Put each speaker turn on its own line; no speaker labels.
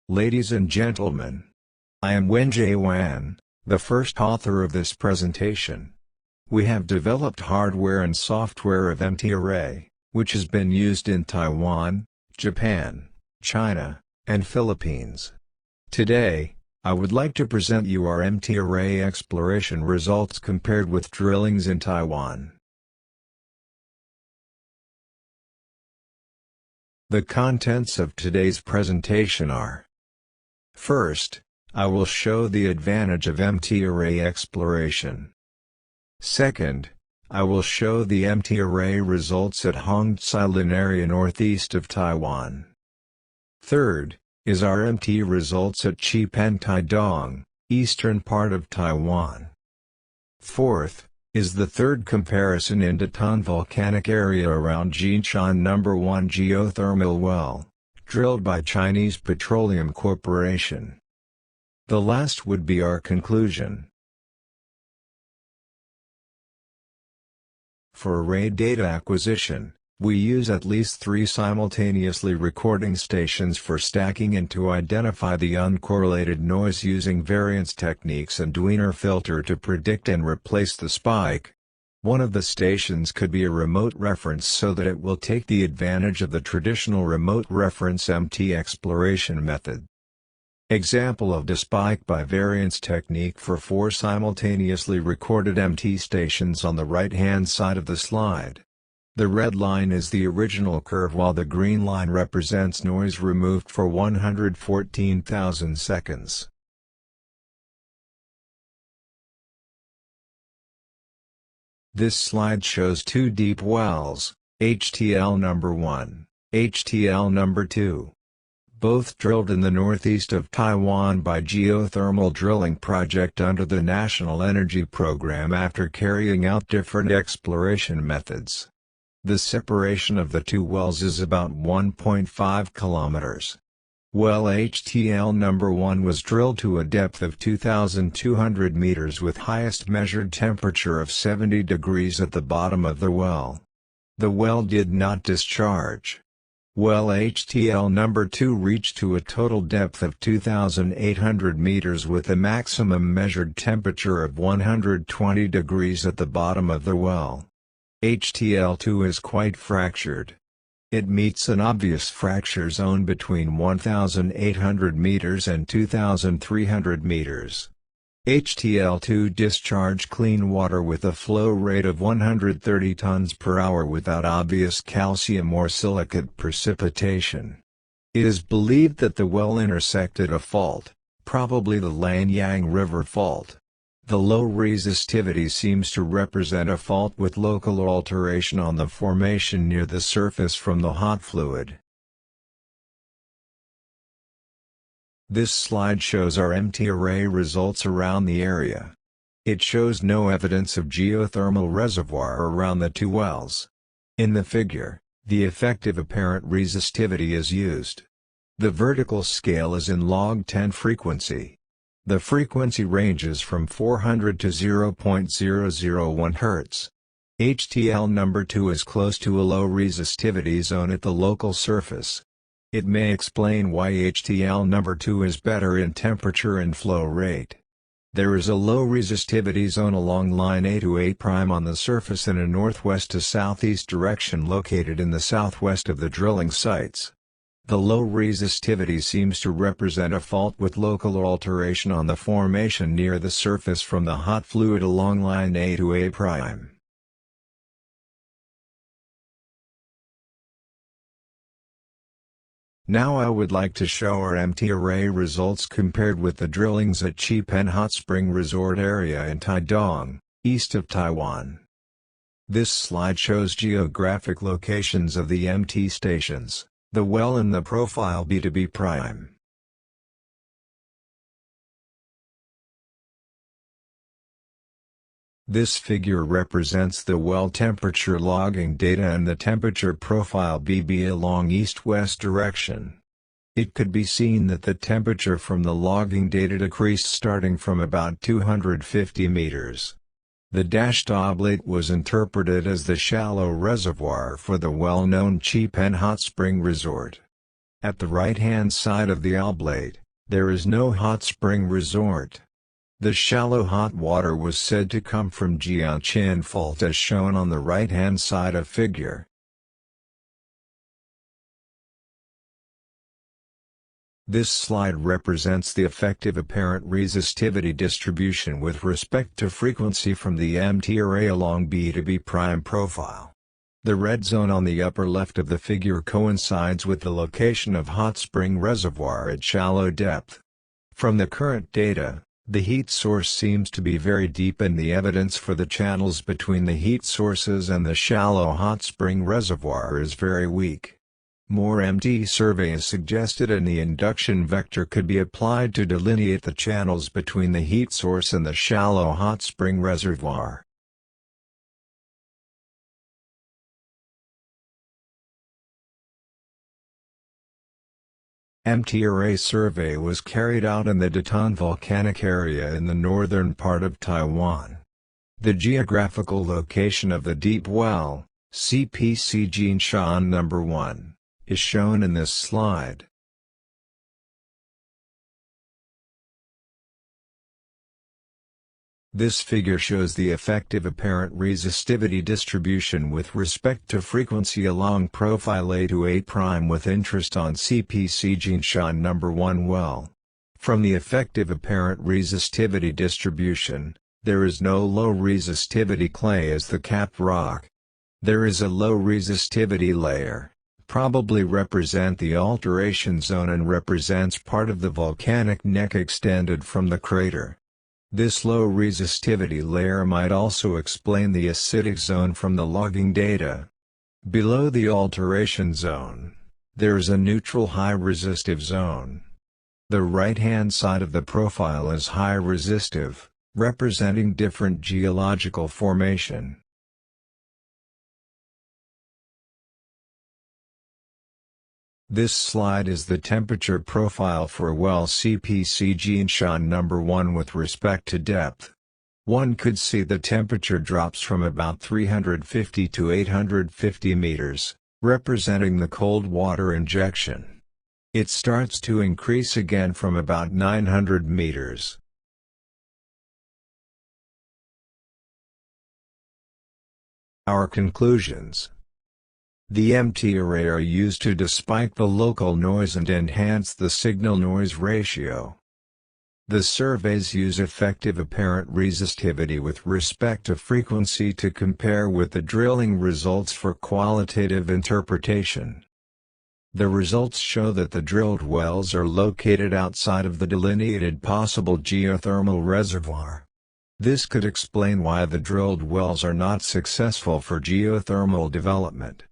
Ladies and gentlemen, I am Wen J Whan, the first author of this presentation. We have developed hardware and software of MTSeis, which has been used in Taiwan, Japan, China, and Philippines. Today, I would like to present you our MTSeis exploration results compared with drillings in Taiwan. The contents of today's presentation are: first, I will show the advantage of MTSeis exploration. Second, I will show the MTSeis results at Huang area northeast of Taiwan. Third, is our MT results at Qipen Taidong, eastern part of Taiwan. Fourth, is the third comparison in Datun volcanic area around Jinshan No. 1 geothermal well, drilled by Chinese Petroleum Corporation. The last would be our conclusion. For array data acquisition, we use at least 3 simultaneously recording stations for stacking and to identify the uncorrelated noise using variance techniques and Wiener filter to predict and replace the spike. One of the stations could be a remote reference so that it will take the advantage of the traditional remote reference MT exploration method. Example of the spike by variance technique for 4 simultaneously recorded MT stations on the right-hand side of the slide. The red line is the original curve while the green line represents noise removed for 114,000 seconds. This slide shows 2 deep wells, HTL No. 1, HTL No. 2. Both drilled in the northeast of Taiwan by geothermal drilling project under the National Energy Program after carrying out different exploration methods. The separation of the 2 wells is about 1.5 kilometers. Well HTL No. 1 was drilled to a depth of 2,200 meters with highest measured temperature of 70 degrees at the bottom of the well. The well did not discharge. Well HTL No. 2 reached to a total depth of 2,800 meters with a maximum measured temperature of 120 degrees at the bottom of the well. HTL2 is quite fractured. It meets an obvious fracture zone between 1,800 meters and 2,300 meters. HTL2 discharged clean water with a flow rate of 130 tons per hour without obvious calcium or silicate precipitation. It is believed that the well intersected a fault, probably the Lanyang River Fault. The low resistivity seems to represent a fault with local alteration on the formation near the surface from the hot fluid. This slide shows our MTSeis results around the area. It shows no evidence of geothermal reservoir around the 2 wells. In the figure, the effective apparent resistivity is used. The vertical scale is in log 10 frequency. The frequency ranges from 400 to 0.001 Hz. HTL No. 2 is close to a low resistivity zone at the local surface. It may explain why HTL No. 2 is better in temperature and flow rate. There is a low resistivity zone along line A to A' on the surface in a northwest to southeast direction located in the southwest of the drilling sites. The low resistivity seems to represent a fault with local alteration on the formation near the surface from the hot fluid along line A to A'. Now I would like to show our MTSeis results compared with the drillings at Qipen Hot Spring Resort area in Taidong, east of Taiwan. This slide shows geographic locations of the MT stations, the well and the profile B2B prime. This figure represents the well temperature logging data and the temperature profile BB along east-west direction. It could be seen that the temperature from the logging data decreased starting from about 250 meters. The dashed oblate was interpreted as the shallow reservoir for the well-known Qipen Hot Spring Resort. At the right-hand side of the oblate, there is no hot spring resort. The shallow hot water was said to come from Jianchin Fault as shown on the right-hand side of figure. This slide represents the effective apparent resistivity distribution with respect to frequency from the MT array along B to B' profile. The red zone on the upper left of the figure coincides with the location of hot spring reservoir at shallow depth. From the current data, the heat source seems to be very deep and the evidence for the channels between the heat sources and the shallow hot spring reservoir is very weak. More MT surveys suggested and the induction vector could be applied to delineate the channels between the heat source and the shallow hot spring reservoir. MT array survey was carried out in the Datun volcanic area in the northern part of Taiwan. The geographical location of the deep well, CPC Jinshan No. 1, is shown in this slide. This figure shows the effective apparent resistivity distribution with respect to frequency along profile A to A' with interest on CPC Jinshan No. 1 well. From the effective apparent resistivity distribution, there is no low resistivity clay as the capped rock. There is a low resistivity layer, probably represent the alteration zone and represents part of the volcanic neck extended from the crater. This low resistivity layer might also explain the acidic zone from the logging data. Below the alteration zone, there is a neutral high resistive zone. The right-hand side of the profile is high resistive, representing different geological formation. This slide is the temperature profile for well CPC Jinshan No. 1 with respect to depth. One could see the temperature drops from about 350 to 850 meters, representing the cold water injection. It starts to increase again from about 900 meters. Our conclusions. The MT array are used to despite the local noise and enhance the signal-noise ratio. The surveys use effective apparent resistivity with respect to frequency to compare with the drilling results for qualitative interpretation. The results show that the drilled wells are located outside of the delineated possible geothermal reservoir. This could explain why the drilled wells are not successful for geothermal development.